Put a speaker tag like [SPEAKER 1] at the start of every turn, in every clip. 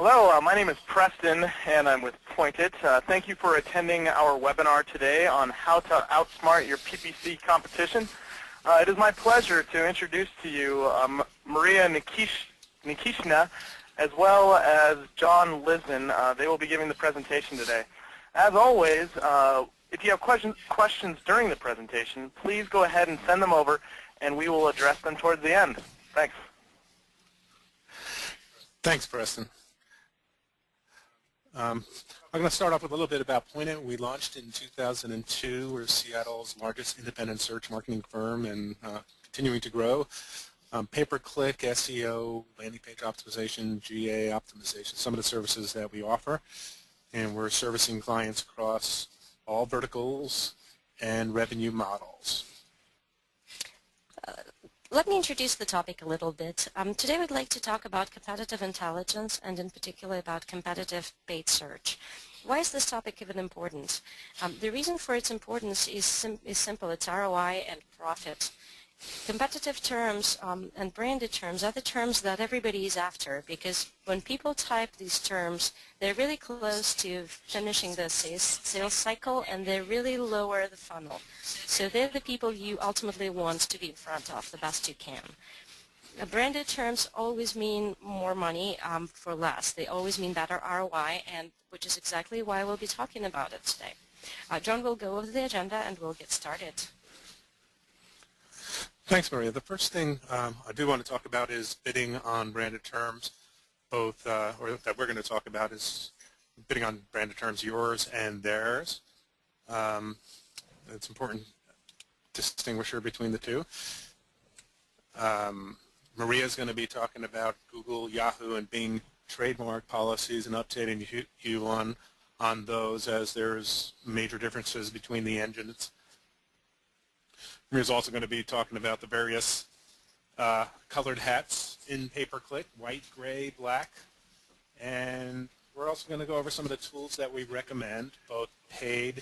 [SPEAKER 1] Hello, my name is Preston, and I'm with Pointed. Thank you for attending our webinar today on how to outsmart your PPC competition. It is my pleasure to introduce to you Maria Nikishna, as well as John Lisman. They will be giving the presentation today. As always, if you have questions during the presentation, please go ahead and send them over, and we will address them towards the end. Thanks.
[SPEAKER 2] Thanks, Preston. I'm going to start off with a little bit about Pointed. We launched in 2002. We're Seattle's largest independent search marketing firm and continuing to grow. Pay-per-click, SEO, landing page optimization, GA optimization, some of the services that we offer. And we're servicing clients across all verticals and revenue models.
[SPEAKER 3] Let me introduce the topic a little bit. Today we'd like to talk about competitive intelligence and in particular about competitive paid search. Why is this topic even important? The reason for its importance is simple. It's ROI and profit. Competitive terms and branded terms are the terms that everybody is after, because when people type these terms, they're really close to finishing the sales cycle, and they really lower the funnel. So they're the people you ultimately want to be in front of the best you can. Branded terms always mean more money for less. They always mean better ROI, and which is exactly why we'll be talking about it today. John will go over the agenda and we'll get started.
[SPEAKER 2] Thanks, Maria. The first thing I do want to talk about is bidding on branded terms. Or that we're going to talk about is bidding on branded terms, yours and theirs. It's important distinguisher between the two. Maria is going to be talking about Google, Yahoo, and Bing trademark policies and updating you on those, as there's major differences between the engines. Maria's also going to be talking about the various colored hats in pay-per-click, white, gray, black. And we're also going to go over some of the tools that we recommend, both paid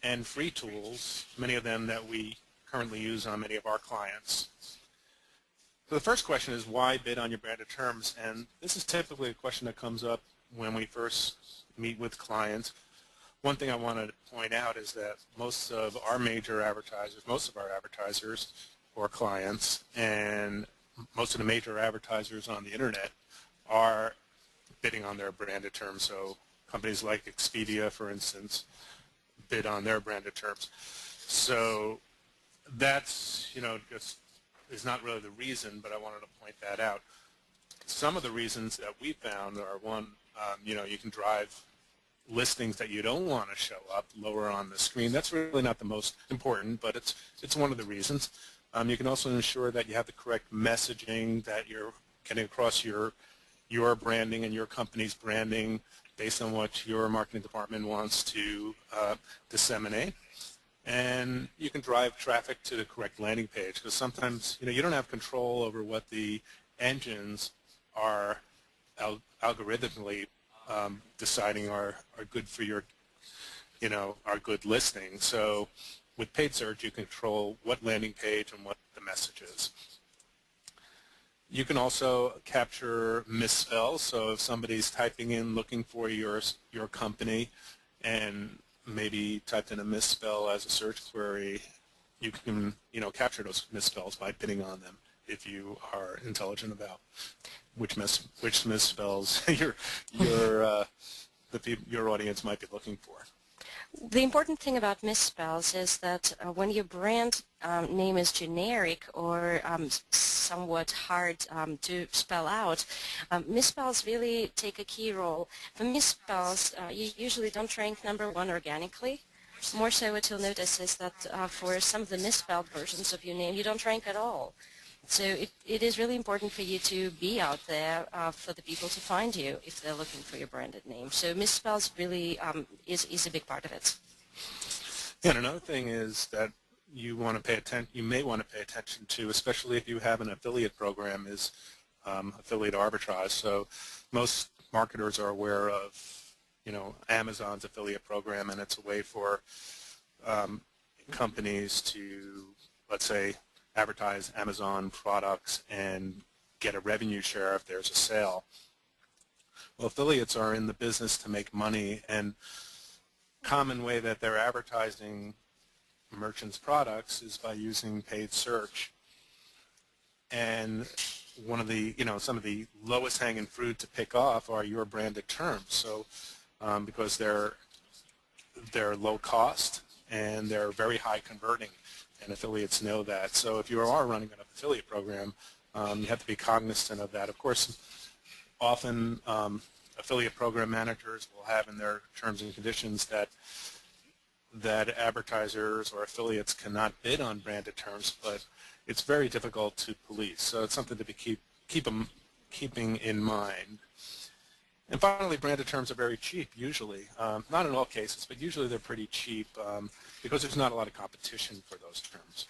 [SPEAKER 2] and free tools, many of them that we currently use on many of our clients. So the first question is, why bid on your branded terms? And this is typically a question that comes up when we first meet with clients. One thing I want to point out is that most of our advertisers or clients, and most of the major advertisers on the internet are bidding on their branded terms. So companies like Expedia, for instance, bid on their branded terms. So that's, just is not really the reason, but I wanted to point that out. Some of the reasons that we found are, one, you can drive listings that you don't want to show up lower on the screen. That's really not the most important, but it's one of the reasons. You can also ensure that you have the correct messaging, that you're getting across your branding and your company's branding based on what your marketing department wants to disseminate. And you can drive traffic to the correct landing page, because sometimes you don't have control over what the engines are algorithmically deciding are good for your, are good listings. So with paid search, you control what landing page and what the message is. You can also capture misspells. So if somebody's typing in looking for your company and maybe typed in a misspell as a search query, you can capture those misspells by bidding on them if you are intelligent about which misspells your audience might be looking for.
[SPEAKER 3] The important thing about misspells is that when your brand name is generic or somewhat hard to spell out, misspells really take a key role. For misspells, you usually don't rank #1 organically. More so, what you'll notice is that for some of the misspelled versions of your name, you don't rank at all. So it is really important for you to be out there for the people to find you if they're looking for your branded name. So misspells really is a big part of it.
[SPEAKER 2] Yeah, and another thing is that you may want to pay attention to, especially if you have an affiliate program, is affiliate arbitrage. So most marketers are aware of Amazon's affiliate program, and it's a way for companies to, let's say, advertise Amazon products and get a revenue share if there's a sale. Well, affiliates are in the business to make money, and common way that they're advertising merchants' products is by using paid search. And one of the, some of the lowest hanging fruit to pick off are your branded terms. So because they're low cost and they're very high converting, and affiliates know that. So if you are running an affiliate program, you have to be cognizant of that. Of course, often affiliate program managers will have in their terms and conditions that advertisers or affiliates cannot bid on branded terms, but it's very difficult to police. So it's something to be keeping in mind. And finally, branded terms are very cheap usually. Not in all cases, but usually they're pretty cheap because there's not a lot of competition for those terms.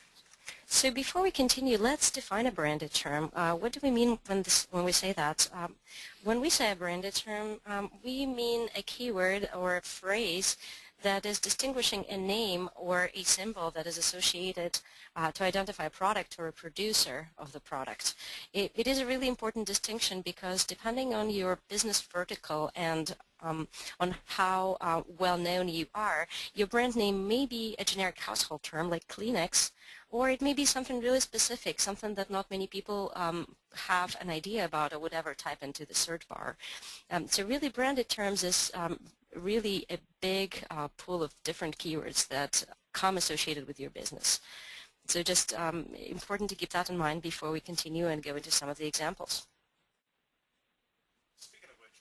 [SPEAKER 3] So before we continue, let's define a branded term. What do we mean when we say that? When we say a branded term, we mean a keyword or a phrase that is distinguishing a name or a symbol that is associated to identify a product or a producer of the product. It is a really important distinction because depending on your business vertical and on how well known you are, your brand name may be a generic household term like Kleenex, or it may be something really specific, something that not many people have an idea about or would ever type into the search bar. So really branded terms is really a big pool of different keywords that come associated with your business. So just important to keep that in mind before we continue and go into some of the examples.
[SPEAKER 2] Speaking of which,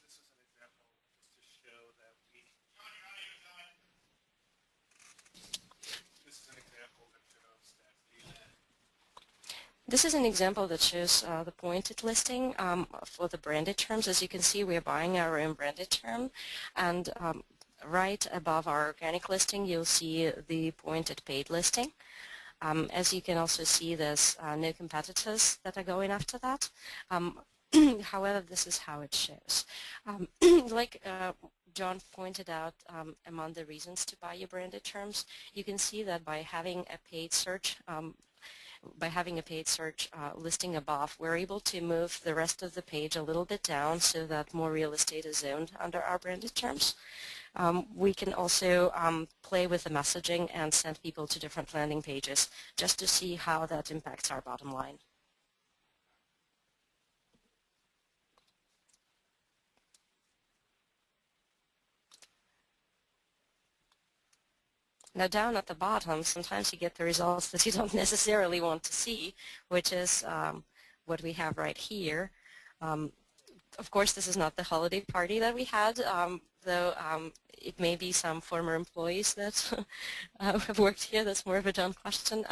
[SPEAKER 2] this is an example just to show that
[SPEAKER 3] This is an example that shows the pointed listing for the branded terms. As you can see, we are buying our own branded term, and right above our organic listing, you'll see the pointed paid listing. As you can also see, there's no competitors that are going after that. However, this is how it shows. Like John pointed out, among the reasons to buy your branded terms, you can see that by having a paid search listing above, we're able to move the rest of the page a little bit down so that more real estate is zoned under our branded terms. We can also play with the messaging and send people to different landing pages just to see how that impacts our bottom line. Now down at the bottom, sometimes you get the results that you don't necessarily want to see, which is what we have right here. Of course, this is not the holiday party that we had, though it may be some former employees that have worked here. That's more of a John question.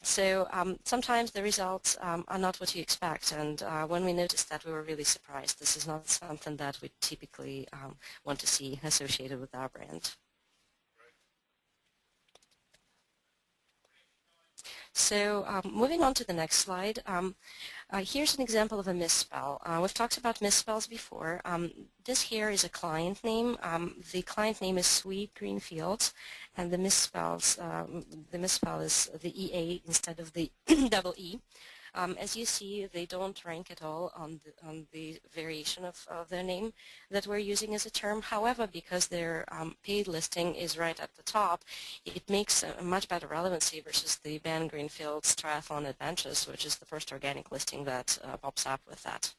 [SPEAKER 3] So sometimes the results are not what you expect, and when we noticed that, we were really surprised. This is not something that we typically want to see associated with our brand. So moving on to the next slide, here's an example of a misspell. We've talked about misspells before. This here is a client name. The client name is Sweet Greenfields, and the misspell is the EA instead of the double E. As you see, they don't rank at all on the variation of their name that we're using as a term. However, because their paid listing is right at the top, it makes a much better relevancy versus the Ben Greenfield's Triathlon Adventures, which is the first organic listing that pops up with that.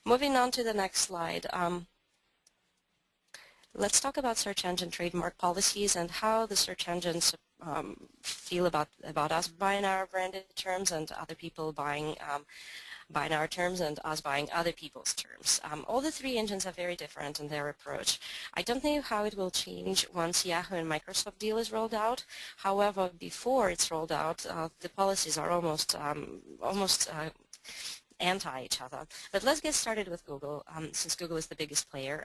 [SPEAKER 3] Moving on to the next slide. Let's talk about search engine trademark policies and how the search engines feel about us buying our branded terms and other people buying our terms and us buying other people's terms. All the three engines are very different in their approach. I don't know how it will change once Yahoo and Microsoft deal is rolled out. However, before it's rolled out, the policies are almost anti each other. But let's get started with Google, since Google is the biggest player.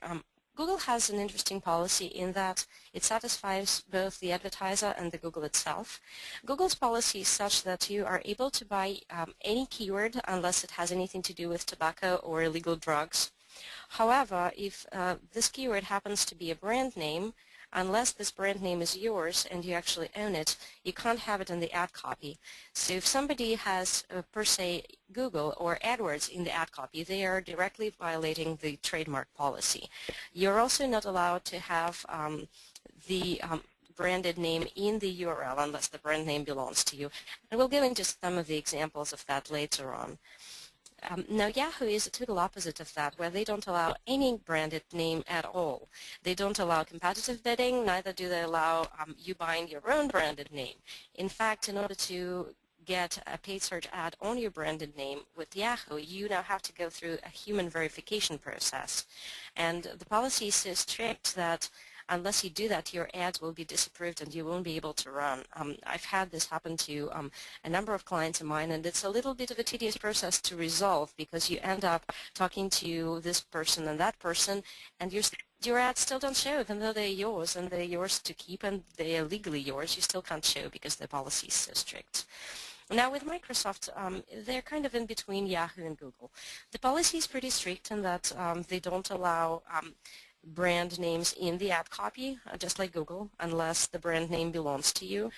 [SPEAKER 3] Google has an interesting policy in that it satisfies both the advertiser and the Google itself. Google's policy is such that you are able to buy any keyword unless it has anything to do with tobacco or illegal drugs. However, if this keyword happens to be a brand name, unless this brand name is yours and you actually own it, you can't have it in the ad copy. So if somebody has, per se, Google or AdWords in the ad copy, they are directly violating the trademark policy. You're also not allowed to have the branded name in the URL unless the brand name belongs to you. And we'll go into some of the examples of that later on. Now Yahoo is a total opposite of that, where they don't allow any branded name at all. They don't allow competitive bidding, neither do they allow you buying your own branded name. In fact, in order to get a paid search ad on your branded name with Yahoo, you now have to go through a human verification process. And the policy is so strict that unless you do that, your ads will be disapproved and you won't be able to run. I've had this happen to a number of clients of mine, and it's a little bit of a tedious process to resolve because you end up talking to this person and that person, and your ads still don't show, even though they're yours and they're yours to keep and they're legally yours. You still can't show because the policy is so strict. Now with Microsoft, they're kind of in between Yahoo and Google. The policy is pretty strict in that they don't allow brand names in the ad copy, just like Google, unless the brand name belongs to you.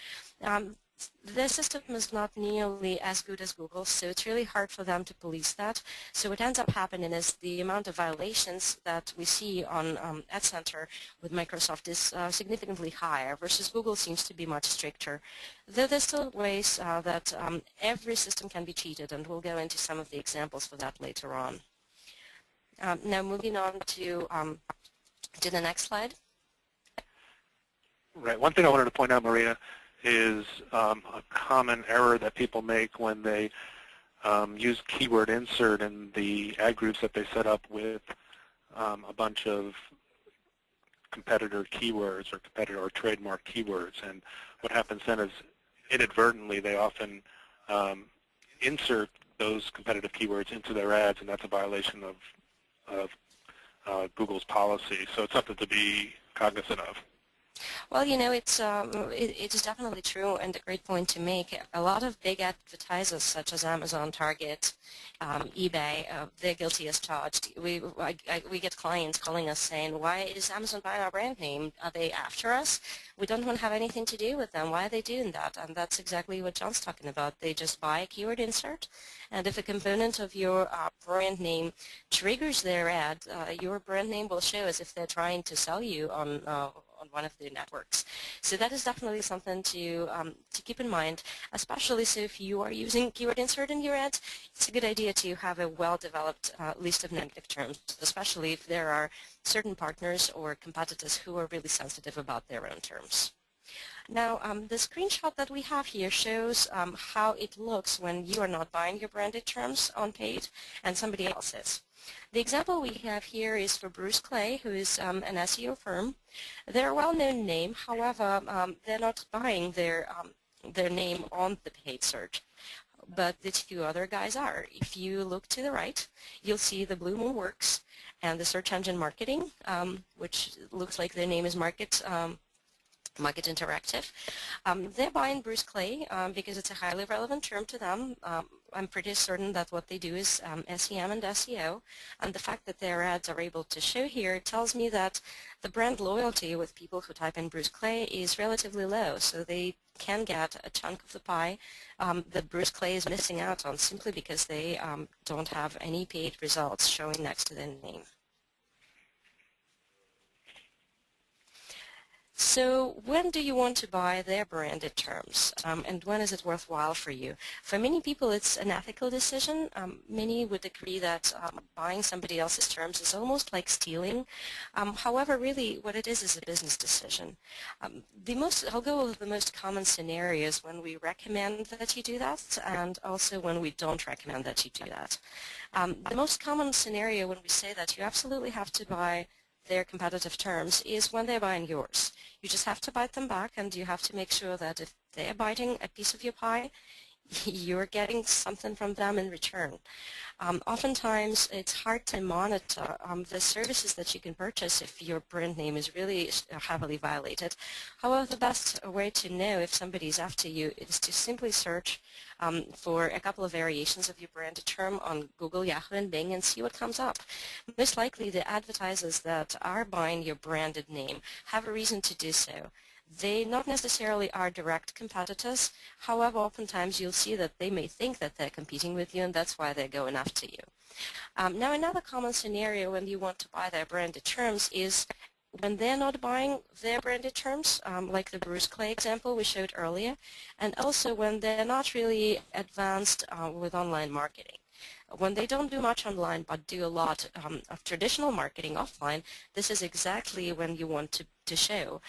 [SPEAKER 3] Their system is not nearly as good as Google, so it's really hard for them to police that. So what ends up happening is the amount of violations that we see on Ad Center with Microsoft is significantly higher, versus Google seems to be much stricter. Though there's still ways that every system can be cheated, and we'll go into some of the examples for that later on. Now moving on to the next slide.
[SPEAKER 4] Right. One thing I wanted to point out, Maria, is a common error that people make when they use keyword insert in the ad groups that they set up with a bunch of competitor keywords or competitor or trademark keywords. And what happens then is inadvertently they often insert those competitive keywords into their ads, and that's a violation of Google's policy. So it's something to be cognizant of.
[SPEAKER 3] Well, you know, it is definitely true, and a great point to make. A lot of big advertisers, such as Amazon, Target, eBay, they're guilty as charged. We get clients calling us saying, why is Amazon buying our brand name? Are they after us? We don't want to have anything to do with them. Why are they doing that? And that's exactly what John's talking about. They just buy a keyword insert, and if a component of your brand name triggers their ad, your brand name will show as if they're trying to sell you on one of the networks. So that is definitely something to keep in mind, especially so if you are using keyword insert in your ads. It's a good idea to have a well-developed list of negative terms, especially if there are certain partners or competitors who are really sensitive about their own terms. Now, the screenshot that we have here shows how it looks when you are not buying your branded terms on paid and somebody else is. The example we have here is for Bruce Clay, who is an SEO firm. They're a well-known name, however, they're not buying their name on the paid search, but the two other guys are. If you look to the right, you'll see the Blue Moon Works and the Search Engine Marketing, which looks like their name is Market Interactive. They're buying Bruce Clay because it's a highly relevant term to them. I'm pretty certain that what they do is SEM and SEO, and the fact that their ads are able to show here tells me that the brand loyalty with people who type in Bruce Clay is relatively low, so they can get a chunk of the pie that Bruce Clay is missing out on simply because they don't have any paid results showing next to their name. So when do you want to buy their branded terms, and when is it worthwhile for you? For many people, it's an ethical decision. Many would agree that buying somebody else's terms is almost like stealing. However, really, what it is a business decision. I'll go over the most common scenarios when we recommend that you do that, and also when we don't recommend that you do that. The most common scenario when we say that you absolutely have to buy their competitive terms is when they're buying yours. You just have to bite them back, and you have to make sure that if they're biting a piece of your pie, you're getting something from them in return. Oftentimes, it's hard to monitor the services that you can purchase if your brand name is really heavily violated. However, the best way to know if somebody's after you is to simply search for a couple of variations of your branded term on Google, Yahoo, and Bing and see what comes up. Most likely, the advertisers that are buying your branded name have a reason to do so. They not necessarily are direct competitors. However, oftentimes you'll see that they may think that they're competing with you, and that's why they're going after you. Now, another common scenario when you want to buy their branded terms is when they're not buying their branded terms, like the Bruce Clay example we showed earlier, and also when they're not really advanced with online marketing. When they don't do much online but do a lot of traditional marketing offline, this is exactly when you want to show.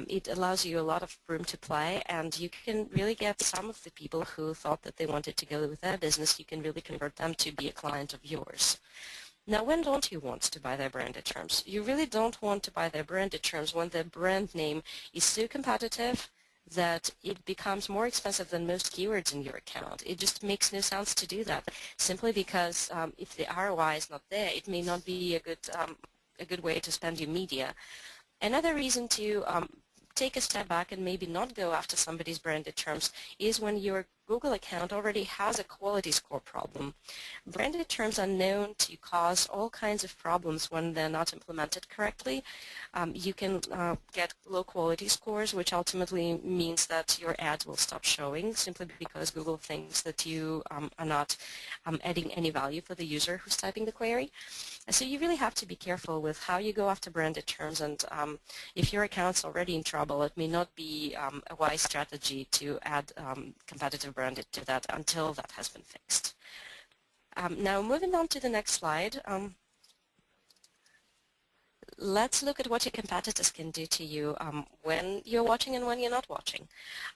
[SPEAKER 3] It allows you a lot of room to play, and you can really get some of the people who thought that they wanted to go with their business, you can really convert them to be a client of yours. Now, when don't you want to buy their branded terms? You really don't want to buy their branded terms when their brand name is so competitive that it becomes more expensive than most keywords in your account. It just makes no sense to do that, simply because if the ROI is not there, it may not be a good way to spend your media. Another reason to take a step back and maybe not go after somebody's branded terms is when your Google account already has a quality score problem. Branded terms are known to cause all kinds of problems when they're not implemented correctly. You can get low quality scores, which ultimately means that your ads will stop showing simply because Google thinks that you are not adding any value for the user who's typing the query. So you really have to be careful with how you go after branded terms, and if your account's already in trouble, it may not be a wise strategy to add competitive branded to that until that has been fixed. Now, moving on to the next slide, let's look at what your competitors can do to you when you're watching and when you're not watching.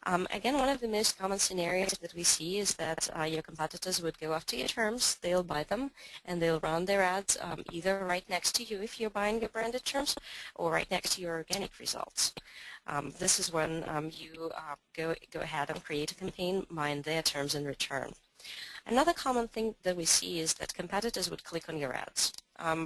[SPEAKER 3] Again, one of the most common scenarios that we see is that your competitors would go after your terms, they'll buy them, and they'll run their ads either right next to you if you're buying your branded terms, or right next to your organic results. This is when you go ahead and create a campaign, mine their terms in return. Another common thing that we see is that competitors would click on your ads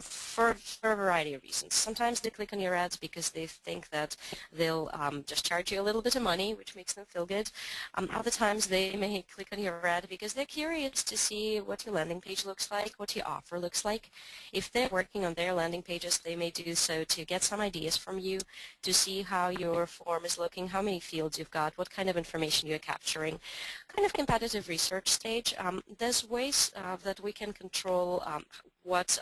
[SPEAKER 3] for a variety of reasons. Sometimes they click on your ads because they think that they'll just charge you a little bit of money, which makes them feel good. Other times they may click on your ad because they're curious to see what your landing page looks like, what your offer looks like. If they're working on their landing pages, they may do so to get some ideas from you, to see how your form is looking, how many fields you've got, what kind of information you're capturing. Kind of competitive research stage. There's ways that we can control what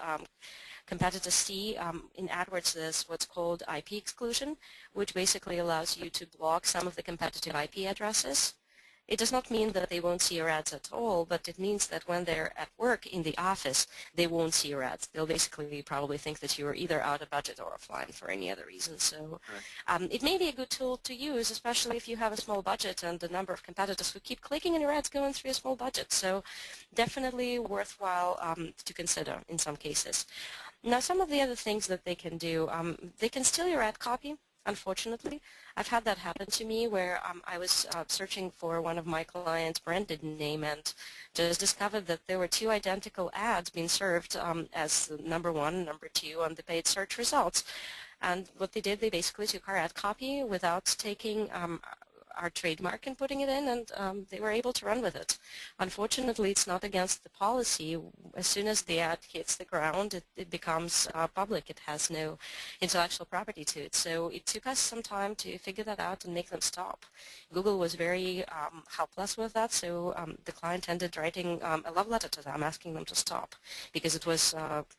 [SPEAKER 3] competitors see. In AdWords, there's what's called IP exclusion, which basically allows you to block some of the competitive IP addresses. It does not mean that they won't see your ads at all, but it means that when they're at work in the office, they won't see your ads. They'll basically probably think that you are either out of budget or offline for any other reason. So it may be a good tool to use, especially if you have a small budget and the number of competitors who keep clicking on your ads going through a small budget. So definitely worthwhile to consider in some cases. Now, some of the other things that they can do, they can steal your ad copy. Unfortunately, I've had that happen to me where I was searching for one of my clients' branded name and just discovered that there were two identical ads being served as number one and number two on the paid search results. And what they did, they basically took our ad copy without taking our trademark and putting it in, and they were able to run with it. Unfortunately, it's not against the policy. As soon as the ad hits the ground, it becomes public. It has no intellectual property to it. So it took us some time to figure that out and make them stop. Google was very helpless with that, so the client ended writing a love letter to them asking them to stop because it was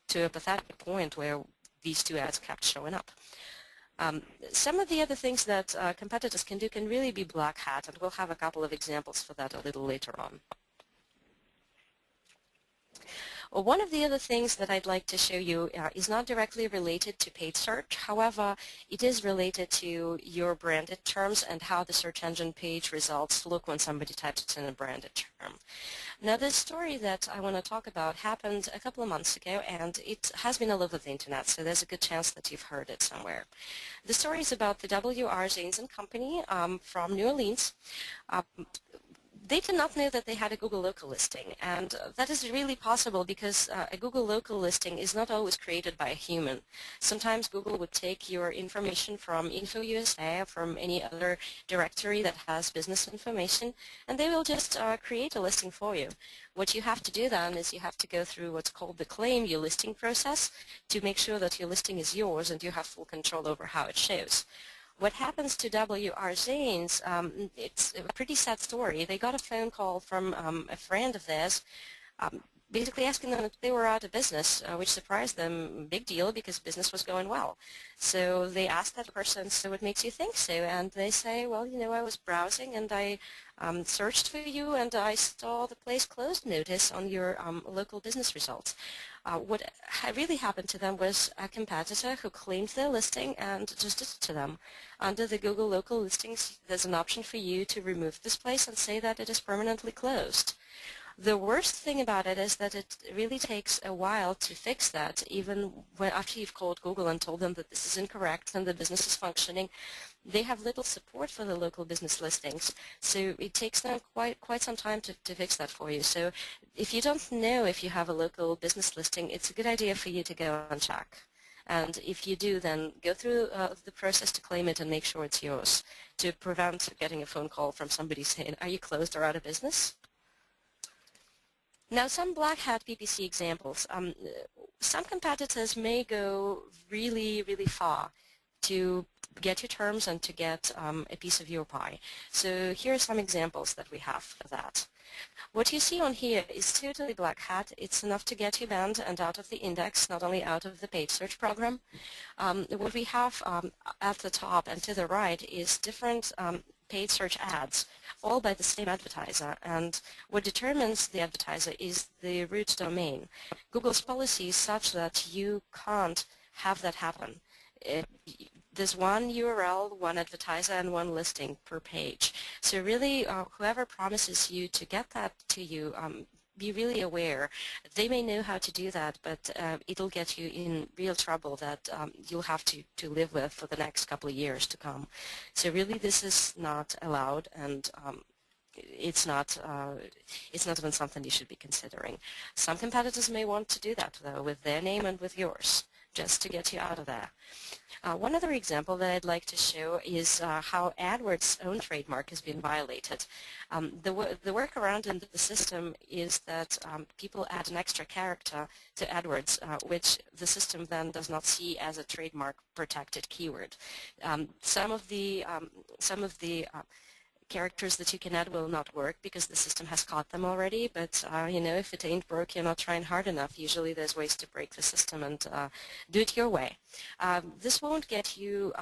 [SPEAKER 3] to a pathetic point where these two ads kept showing up. Some of the other things that competitors can do can really be black hat, and we'll have a couple of examples for that a little later on. Well, one of the other things that I'd like to show you is not directly related to paid search. However, it is related to your branded terms and how the search engine page results look when somebody types in a branded term. Now, this story that I want to talk about happened a couple of months ago, and it has been all over the internet, so there's a good chance that you've heard it somewhere. The story is about the W.R. Zanes & Company from New Orleans. they did not know that they had a Google local listing, and that is really possible because a Google local listing is not always created by a human. Sometimes Google would take your information from InfoUSA or from any other directory that has business information, and they will just create a listing for you. What you have to do then is you have to go through what's called the claim your listing process to make sure that your listing is yours and you have full control over how it shows. What happens to W.R. Zanes, it's a pretty sad story. They got a phone call from a friend of theirs basically asking them if they were out of business, which surprised them. Big deal, because business was going well. So they asked that person, so what makes you think so? And they say, well, you know, I was browsing and I searched for you and I saw the place closed notice on your local business results. What really happened to them was a competitor who claimed their listing and just did it to them. Under the Google local listings, there's an option for you to remove this place and say that it is permanently closed. The worst thing about it is that it really takes a while to fix that, even after you've called Google and told them that this is incorrect and the business is functioning. They have little support for the local business listings, so it takes them quite some time to fix that for you. So if you don't know if you have a local business listing, it's a good idea for you to go and check. And if you do, then go through the process to claim it and make sure it's yours to prevent getting a phone call from somebody saying, are you closed or out of business? Now, some Blackhat PPC examples. Some competitors may go really, really far to get your terms and to get a piece of your pie. So here are some examples that we have for that. What you see on here is totally Blackhat. It's enough to get you banned and out of the index, not only out of the paid search program. What we have at the top and to the right is different paid search ads, all by the same advertiser. And what determines the advertiser is the root domain. Google's policy is such that you can't have that happen. There's one URL, one advertiser, and one listing per page. So really, whoever promises you to get that to you, be really aware. They may know how to do that, but it'll get you in real trouble that you'll have to live with for the next couple of years to come. So really, this is not allowed, and it's not even something you should be considering. Some competitors may want to do that, though, with their name and with yours, just to get you out of there. One other example that I'd like to show is how AdWords' own trademark has been violated. The workaround in the system is that people add an extra character to AdWords, which the system then does not see as a trademark protected keyword. Some of the characters that you can add will not work because the system has caught them already, but you know, if it ain't broke, you're not trying hard enough. Usually there's ways to break the system and do it your way. This won't get you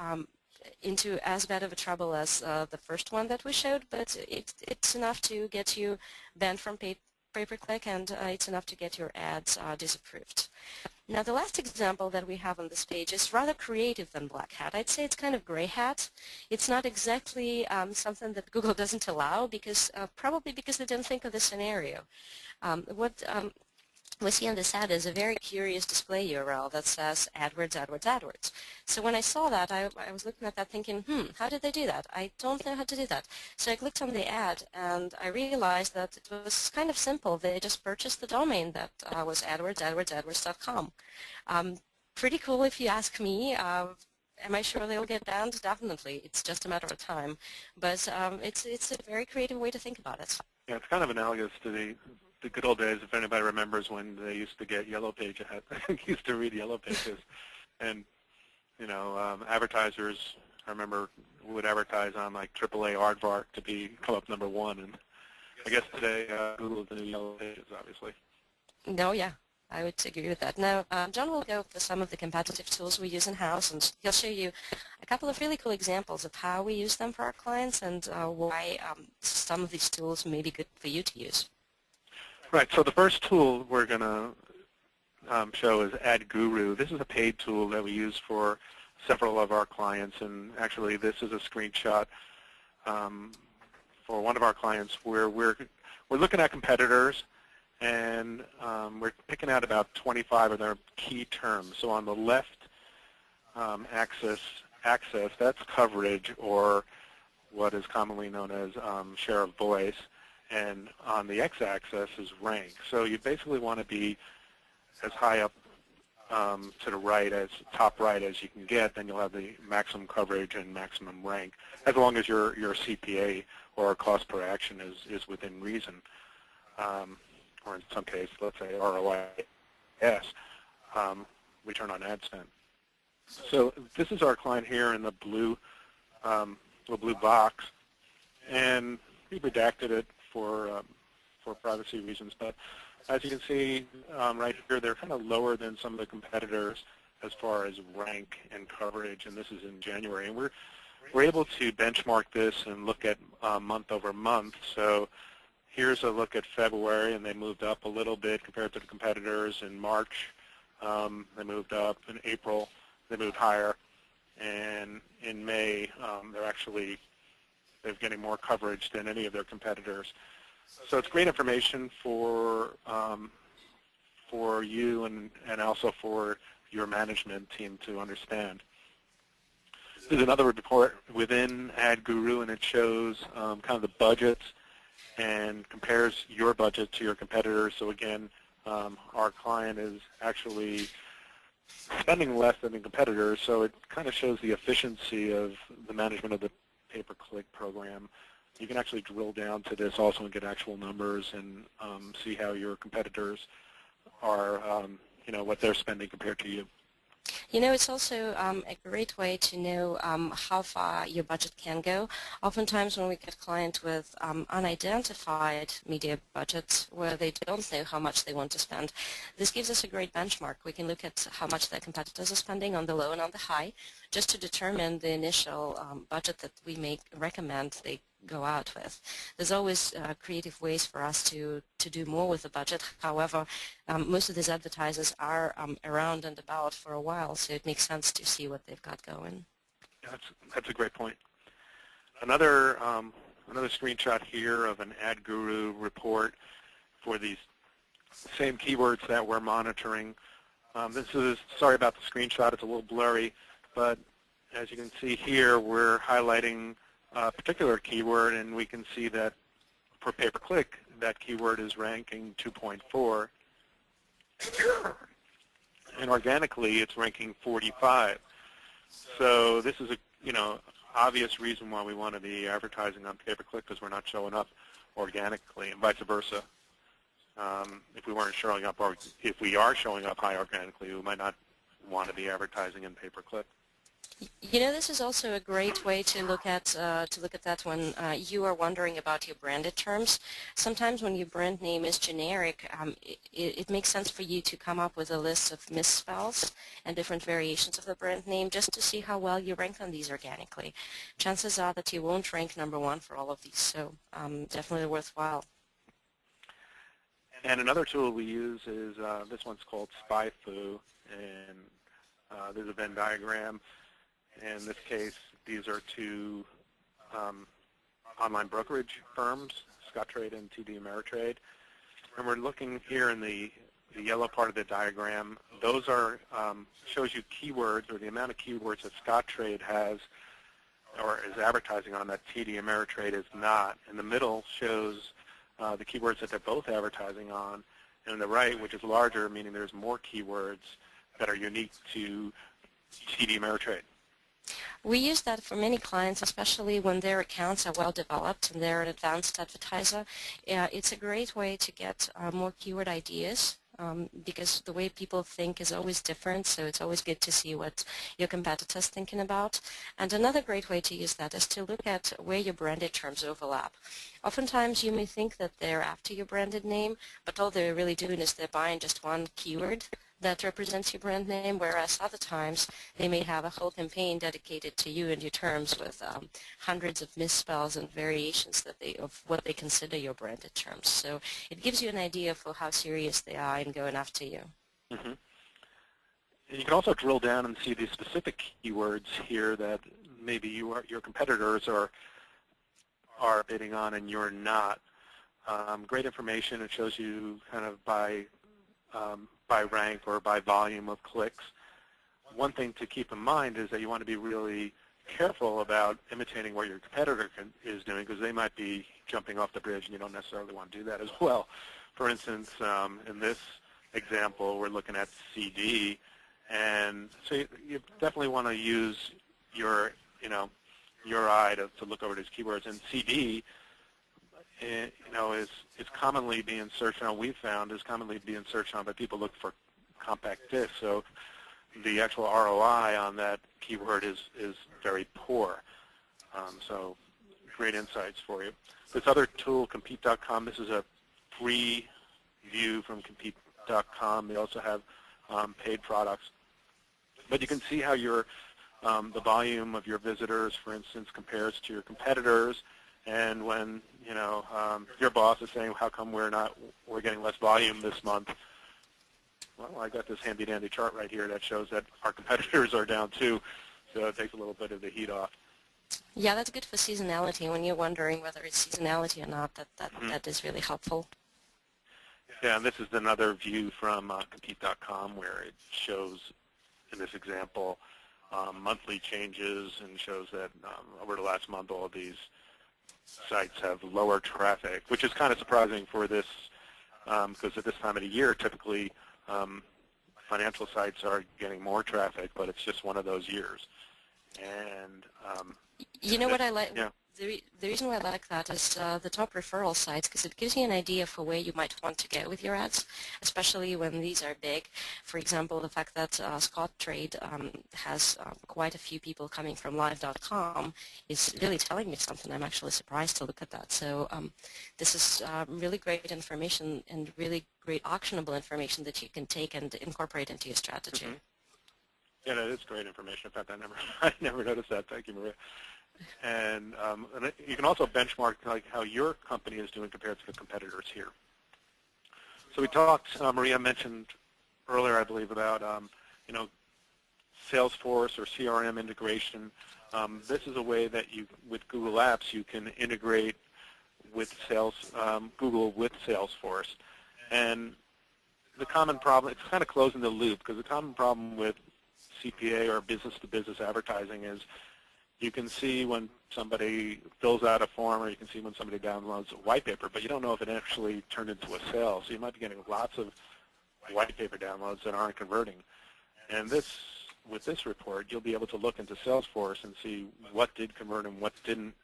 [SPEAKER 3] into as bad of a trouble as the first one that we showed, but it's enough to get you banned from pay-per-click, and it's enough to get your ads disapproved. Now, the last example that we have on this page is rather creative than Blackhat. I'd say it's kind of gray hat. It's not exactly something that Google doesn't allow, because probably because they didn't think of the scenario. What we see on this ad is a very curious display URL that says AdWords, AdWords, AdWords. So when I saw that, I was looking at that thinking, how did they do that? I don't know how to do that. So I clicked on the ad, and I realized that it was kind of simple. They just purchased the domain that was AdWords, AdWords, AdWords.com. Pretty cool if you ask me. Am I sure they'll get banned? Definitely. It's just a matter of time. But it's a very creative way to think about it.
[SPEAKER 4] Yeah, it's kind of analogous to the good old days, if anybody remembers when they used to get Yellow Page ads. I used to read Yellow Pages, and you know, advertisers, I remember, would advertise on like AAA Aardvark to come up #1, and I guess today Google is the new Yellow Pages, obviously.
[SPEAKER 3] No, yeah, I would agree with that. Now, John will go over some of the competitive tools we use in-house, and he'll show you a couple of really cool examples of how we use them for our clients and why some of these tools may be good for you to use.
[SPEAKER 4] Right, so the first tool we're going to show is Ad Guru. This is a paid tool that we use for several of our clients, and actually this is a screenshot for one of our clients where we're looking at competitors, and we're picking out about 25 of their key terms. So on the left axis, that's coverage, or what is commonly known as share of voice. and on the x-axis is rank. So you basically want to be as high up to the right, as top right as you can get, then you'll have the maximum coverage and maximum rank, as long as your CPA or cost per action is within reason, or in some case, let's say ROIS, return on ad spend. So this is our client here in the blue box, and we redacted it for privacy reasons, but as you can see right here, they're kind of lower than some of the competitors as far as rank and coverage, and this is in January. And we're able to benchmark this and look at month over month. So here's a look at February, and they moved up a little bit compared to the competitors. In March, they moved up. In April, they moved higher. And in May, they're getting more coverage than any of their competitors. So it's great information for you and also for your management team to understand. There's another report within AdGuru, and it shows kind of the budgets and compares your budget to your competitors. So again, our client is actually spending less than the competitors, so it kind of shows the efficiency of the management of the pay-per-click program. You can actually drill down to this also and get actual numbers and see how your competitors are, what they're spending compared to you.
[SPEAKER 3] You know, it's also a great way to know how far your budget can go. Oftentimes when we get clients with unidentified media budgets where they don't know how much they want to spend, this gives us a great benchmark. We can look at how much their competitors are spending on the low and on the high, just to determine the initial budget that we may recommend they go out with. There's always creative ways for us to do more with the budget. However, most of these advertisers are around and about for a while, so it makes sense to see what they've got going.
[SPEAKER 4] That's a great point. Another screenshot here of an AdGuru report for these same keywords that we're monitoring. This is, sorry about the screenshot, it's a little blurry, but as you can see here, we're highlighting a particular keyword, and we can see that for pay-per-click, that keyword is ranking 2.4, and organically, it's ranking 45. So this is a obvious reason why we want to be advertising on pay-per-click, because we're not showing up organically, and vice versa. If we weren't showing up, or if we are showing up high organically, we might not want to be advertising in pay-per-click.
[SPEAKER 3] You know, this is also a great way to look at that when you are wondering about your branded terms. Sometimes when your brand name is generic, it makes sense for you to come up with a list of misspells and different variations of the brand name just to see how well you rank on these organically. Chances are that you won't rank #1 for all of these, so definitely worthwhile.
[SPEAKER 4] And another tool we use is this one's called SpyFu, and there's a Venn diagram. In this case, these are two online brokerage firms, Scottrade and TD Ameritrade. And we're looking here in the yellow part of the diagram. Those are shows you keywords, or the amount of keywords that Scottrade has or is advertising on that TD Ameritrade is not. In the middle shows the keywords that they're both advertising on. And on the right, which is larger, meaning there's more keywords that are unique to TD Ameritrade.
[SPEAKER 3] We use that for many clients, especially when their accounts are well developed and they're an advanced advertiser. It's a great way to get more keyword ideas because the way people think is always different, so it's always good to see what your competitors thinking about. And another great way to use that is to look at where your branded terms overlap. Oftentimes you may think that they're after your branded name, but all they're really doing is they're buying just one keyword that represents your brand name, whereas other times they may have a whole campaign dedicated to you and your terms with hundreds of misspells and variations of what they consider your branded terms. So it gives you an idea for how serious they are in going after you.
[SPEAKER 4] Mm-hmm. And you can also drill down and see the specific keywords here that maybe your competitors are bidding on and you're not. Great information. It shows you kind of by rank or by volume of clicks. One thing to keep in mind is that you want to be really careful about imitating what your competitor is doing, because they might be jumping off the bridge and you don't necessarily want to do that as well. For instance, in this example, we're looking at CD, and so you definitely want to use your eye to look over these keywords. And CD, is commonly being searched on. We've found is commonly being searched on by people looking for compact discs. So the actual ROI on that keyword is very poor. So great insights for you. This other tool, Compete.com, this is a free view from Compete.com. They also have paid products. But you can see how the volume of your visitors, for instance, compares to your competitors. And when your boss is saying, "How come we're getting less volume this month?" Well, I got this handy-dandy chart right here that shows that our competitors are down too, so it takes a little bit of the heat off.
[SPEAKER 3] Yeah, that's good for seasonality. When you're wondering whether it's seasonality or not, that is really helpful.
[SPEAKER 4] Yeah, and this is another view from Compete.com where it shows, in this example, monthly changes, and shows that over the last month all of these sites have lower traffic, which is kind of surprising for this, because at this time of the year, typically financial sites are getting more traffic, but it's just one of those years. And
[SPEAKER 3] you know what I like?
[SPEAKER 4] Yeah.
[SPEAKER 3] The reason why I like that is the top referral sites, because it gives you an idea for where you might want to go with your ads, especially when these are big. For example, the fact that Scottrade has quite a few people coming from live.com is really telling me something. I'm actually surprised to look at that. So this is really great information and really great actionable information that you can take and incorporate into your strategy.
[SPEAKER 4] Mm-hmm. Yeah, that is great information. In fact, I never noticed that. Thank you, Maria. And you can also benchmark like how your company is doing compared to the competitors here. So we talked, Maria mentioned earlier, I believe, about Salesforce or CRM integration. This is a way that with Google Apps, you can integrate with Google with Salesforce. And the common problem, it's kind of closing the loop, because the common problem with CPA or business-to-business advertising is you can see when somebody fills out a form, or you can see when somebody downloads a white paper, but you don't know if it actually turned into a sale. So you might be getting lots of white paper downloads that aren't converting. And with this report, you'll be able to look into Salesforce and see what did convert and what didn't.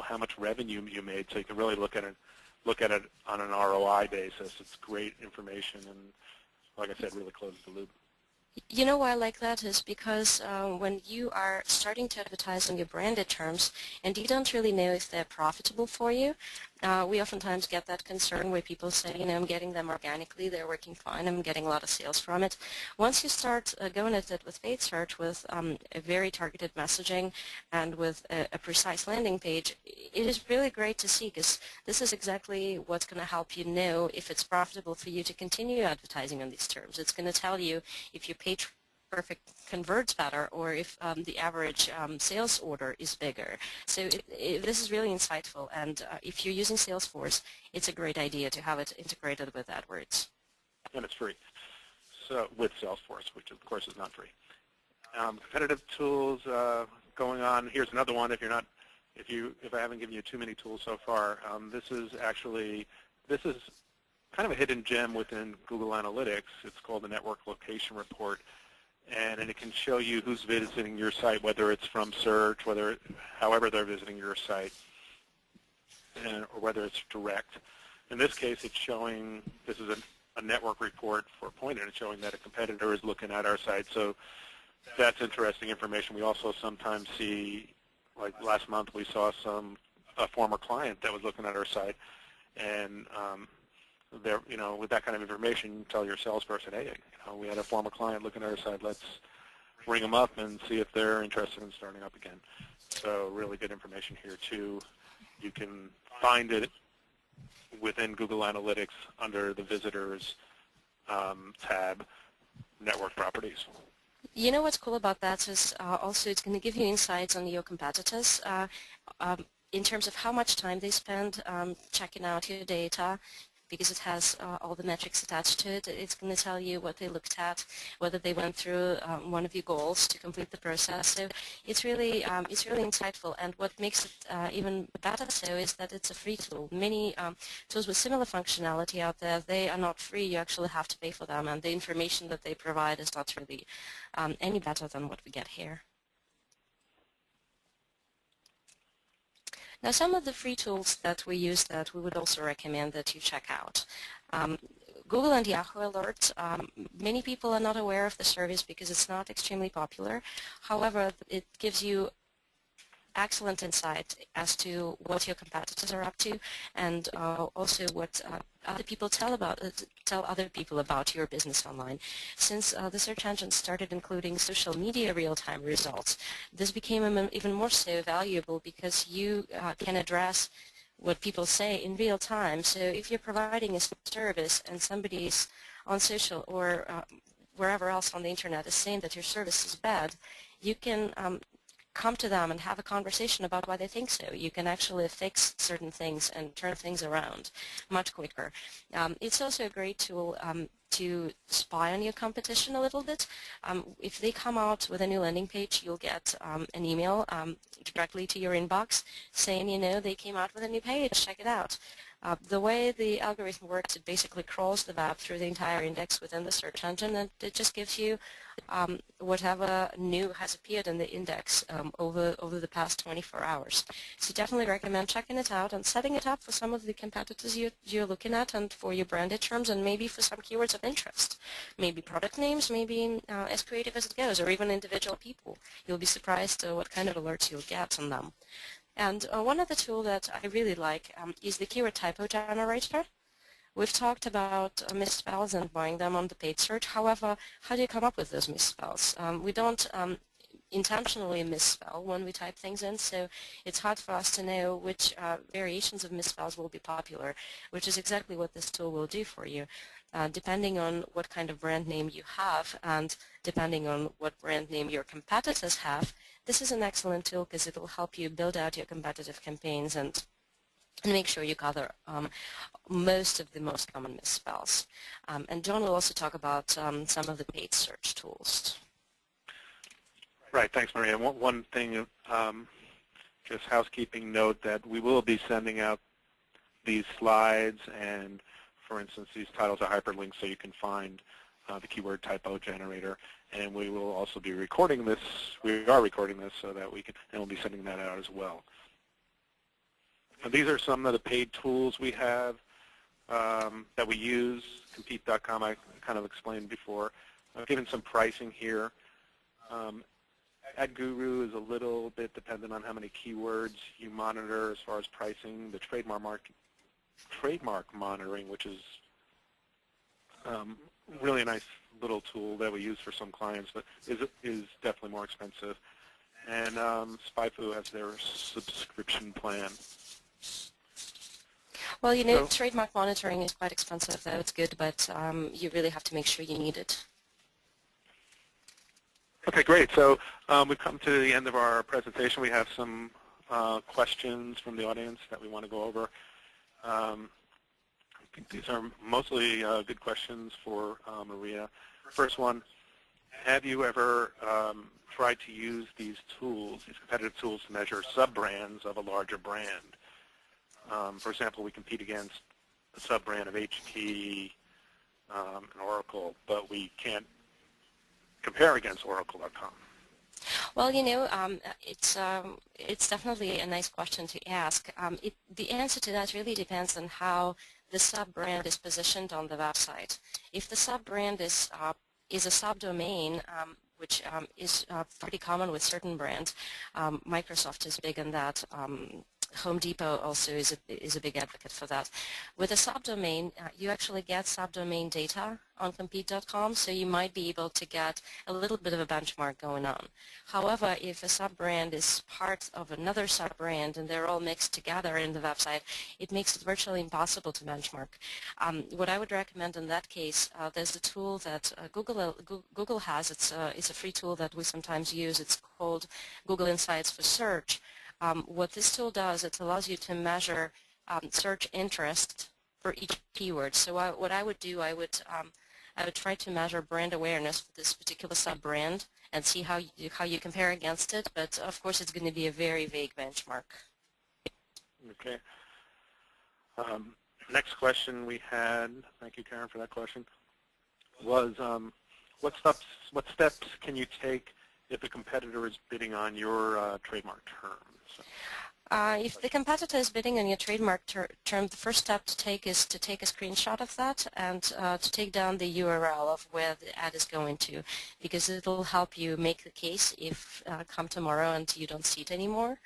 [SPEAKER 4] How much revenue you made. So you can really look at it on an ROI basis. It's great information, and like I said, really closes the loop.
[SPEAKER 3] You know why I like that is because when you are starting to advertise on your branded terms and you don't really know if they're profitable for you, we oftentimes get that concern where people say, I'm getting them organically, they're working fine, I'm getting a lot of sales from it. Once you start going at it with paid search, with a very targeted messaging and with a precise landing page, it is really great to see, because this is exactly what's going to help you know if it's profitable for you to continue advertising on these terms. It's going to tell you if your page perfect converts better, or if the average sales order is bigger. So this is really insightful, and if you're using Salesforce, it's a great idea to have it integrated with AdWords. And
[SPEAKER 4] it's free, so with Salesforce, which of course is not free. Competitive tools going on. Here's another one. If I haven't given you too many tools so far, this is kind of a hidden gem within Google Analytics. It's called the Network Location Report. And it can show you who's visiting your site, whether it's from search, however they're visiting your site, or whether it's direct. In this case, it's showing, this is a network report for Pointed. It's showing that a competitor is looking at our site. So that's interesting information. We also sometimes see, like last month, we saw a former client that was looking at our site, and with that kind of information, you tell your salesperson, hey, we had a former client looking at our site. Let's ring them up and see if they're interested in starting up again. So really good information here too. You can find it within Google Analytics under the Visitors tab, Network Properties.
[SPEAKER 3] You know what's cool about that is also it's going to give you insights on your competitors in terms of how much time they spend checking out your data, because it has all the metrics attached to it. It's going to tell you what they looked at, whether they went through one of your goals to complete the process. So it's really insightful. And what makes it even better so is that it's a free tool. Many tools with similar functionality out there, they are not free. You actually have to pay for them, and the information that they provide is not really any better than what we get here. Now, some of the free tools that we use that we would also recommend that you check out. Google and Yahoo Alerts, many people are not aware of the service because it's not extremely popular. However, it gives you excellent insight as to what your competitors are up to, and also what other people tell other people about your business online. Since the search engine started including social media real-time results, this became even more so valuable because you can address what people say in real time. So if you're providing a service and somebody's on social or wherever else on the internet is saying that your service is bad, you can come to them and have a conversation about why they think so. You can actually fix certain things and turn things around much quicker. It's also a great tool to spy on your competition a little bit. If they come out with a new landing page, you'll get an email directly to your inbox saying, you know, they came out with a new page, check it out. The way the algorithm works, it basically crawls the web through the entire index within the search engine, and it just gives you whatever new has appeared in the index over the past 24 hours. So definitely recommend checking it out and setting it up for some of the competitors you're looking at, and for your branded terms, and maybe for some keywords of interest. Maybe product names, maybe as creative as it goes, or even individual people. You'll be surprised what kind of alerts you'll get on them. And one other tool that I really like is the keyword typo generator. We've talked about misspells and buying them on the paid search. However, how do you come up with those misspells? We don't intentionally misspell when we type things in, so it's hard for us to know which variations of misspells will be popular, which is exactly what this tool will do for you. Depending on what kind of brand name you have and depending on what brand name your competitors have, this is an excellent tool because it will help you build out your competitive campaigns and make sure you cover most of the most common misspells. And John will also talk about some of the paid search tools.
[SPEAKER 4] Right, thanks, Maria. One thing, just housekeeping note that we will be sending out these slides, and for instance, these titles are hyperlinked so you can find the keyword typo generator. And we will also be recording this. We are recording this so that we can, and we'll be sending that out as well. And these are some of the paid tools we have that we use. Compete.com, I kind of explained before. I've given some pricing here. AdGuru is a little bit dependent on how many keywords you monitor as far as pricing. The trademark monitoring, which is really a nice little tool that we use for some clients, but is definitely more expensive. And SpyFu has their subscription plan.
[SPEAKER 3] Well, you know, trademark monitoring is quite expensive, though. It's good, but you really have to make sure you need it.
[SPEAKER 4] Okay, great. So we've come to the end of our presentation. We have some questions from the audience that we want to go over. I think these are mostly good questions for Maria. First one, have you ever tried to use these tools, these competitive tools, to measure sub-brands of a larger brand? For example, we compete against a sub-brand of HP and Oracle, but we can't compare against Oracle.com.
[SPEAKER 3] Well, you know, it's definitely a nice question to ask. The answer to that really depends on how the sub-brand is positioned on the website. If the sub-brand is a subdomain, which is pretty common with certain brands, Microsoft is big in that. Home Depot also is a big advocate for that. With a subdomain, you actually get subdomain data on compete.com, so you might be able to get a little bit of a benchmark going on. However, if a sub-brand is part of another sub-brand and they're all mixed together in the website, it makes it virtually impossible to benchmark. What I would recommend in that case, there's a tool that Google has. It's a free tool that we sometimes use. It's called Google Insights for Search. What this tool does, it allows you to measure search interest for each keyword. So what I would do, I would try to measure brand awareness for this particular sub-brand and see how you compare against it. But of course, it's going to be a very vague benchmark.
[SPEAKER 4] Okay. Next question we had, thank you, Karen, for that question, was what steps can you take if a competitor is bidding on your trademark terms?
[SPEAKER 3] If the competitor is bidding on your trademark term, the first step to take is to take a screenshot of that and to take down the URL of where the ad is going to, because it will help you make the case if come tomorrow and you don't see it anymore.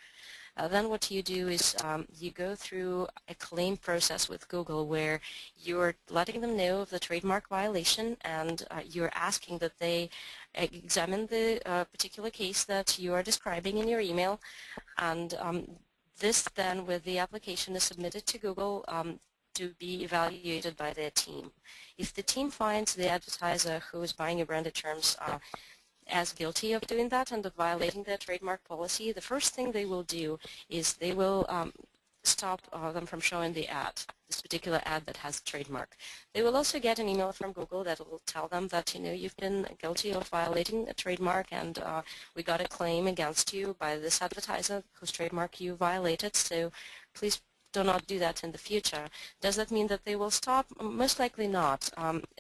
[SPEAKER 3] Then what you do is you go through a claim process with Google where you're letting them know of the trademark violation, and you're asking that they examine the particular case that you are describing in your email, and this then, with the application, is submitted to Google to be evaluated by their team. If the team finds the advertiser who is buying your branded terms as guilty of doing that and of violating their trademark policy, the first thing they will do is they will stop them from showing the ad, this particular ad that has a trademark. They will also get an email from Google that will tell them that, you know, you've been guilty of violating a trademark, and we got a claim against you by this advertiser whose trademark you violated, so please do not do that in the future. Does that mean that they will stop? Most likely not.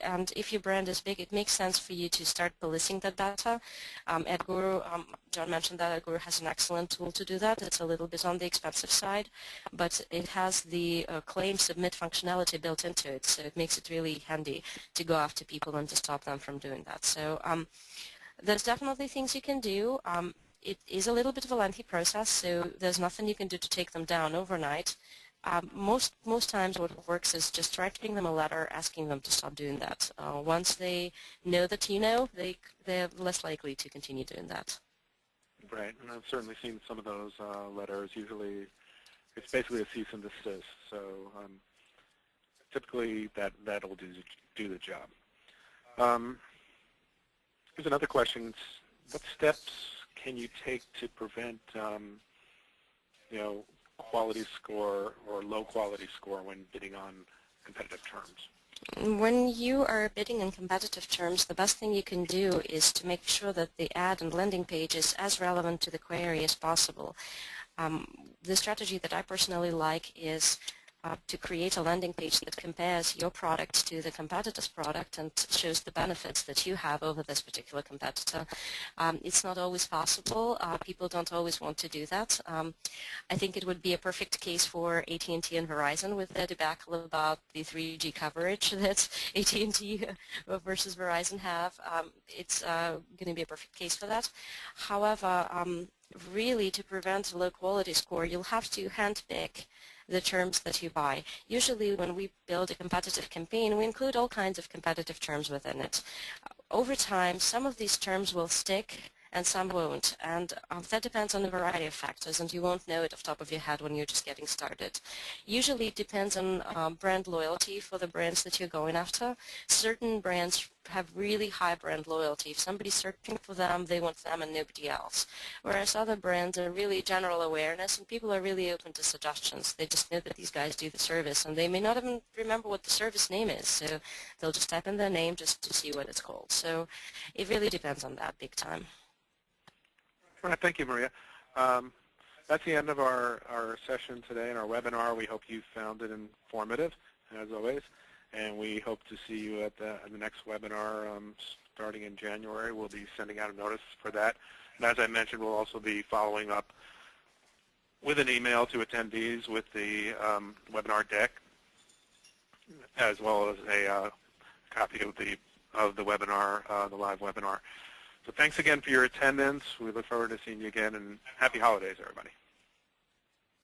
[SPEAKER 3] And if your brand is big, it makes sense for you to start policing that data. AdGuru, John mentioned that AdGuru has an excellent tool to do that. It's a little bit on the expensive side, but it has the claim submit functionality built into it, so it makes it really handy to go after people and to stop them from doing that. So there's definitely things you can do. It is a little bit of a lengthy process, so there's nothing you can do to take them down overnight. Most times what works is just writing them a letter asking them to stop doing that. Once they know that you know, they're less likely to continue doing that.
[SPEAKER 4] Right, and I've certainly seen some of those letters. Usually it's basically a cease and desist, so typically that'll do the job. Here's another question. What steps can you take to prevent you know, quality score or low quality score when bidding on competitive terms?
[SPEAKER 3] When you are bidding on competitive terms, the best thing you can do is to make sure that the ad and landing page is as relevant to the query as possible. The strategy that I personally like is to create a landing page that compares your product to the competitor's product and shows the benefits that you have over this particular competitor. It's not always possible. People don't always want to do that. I think it would be a perfect case for AT&T and Verizon with their debacle about the 3G coverage that AT&T versus Verizon have. It's going to be a perfect case for that. However, really, to prevent a low quality score, you'll have to handpick the terms that you buy. Usually when we build a competitive campaign, we include all kinds of competitive terms within it. Over time, some of these terms will stick and some won't, and that depends on a variety of factors, and you won't know it off the top of your head when you're just getting started. Usually it depends on brand loyalty for the brands that you're going after. Certain brands have really high brand loyalty. If somebody's searching for them, they want them and nobody else. Whereas other brands are really general awareness, and people are really open to suggestions. They just know that these guys do the service, and they may not even remember what the service name is, so they'll just type in their name just to see what it's called. So it really depends on that big time.
[SPEAKER 4] All right, thank you, Maria. That's the end of our session today and our webinar. We hope you found it informative, as always, and we hope to see you at the next webinar starting in January. We'll be sending out a notice for that. And as I mentioned, we'll also be following up with an email to attendees with the webinar deck, as well as a copy of the webinar, the live webinar. So thanks again for your attendance. We look forward to seeing you again, and happy holidays, everybody.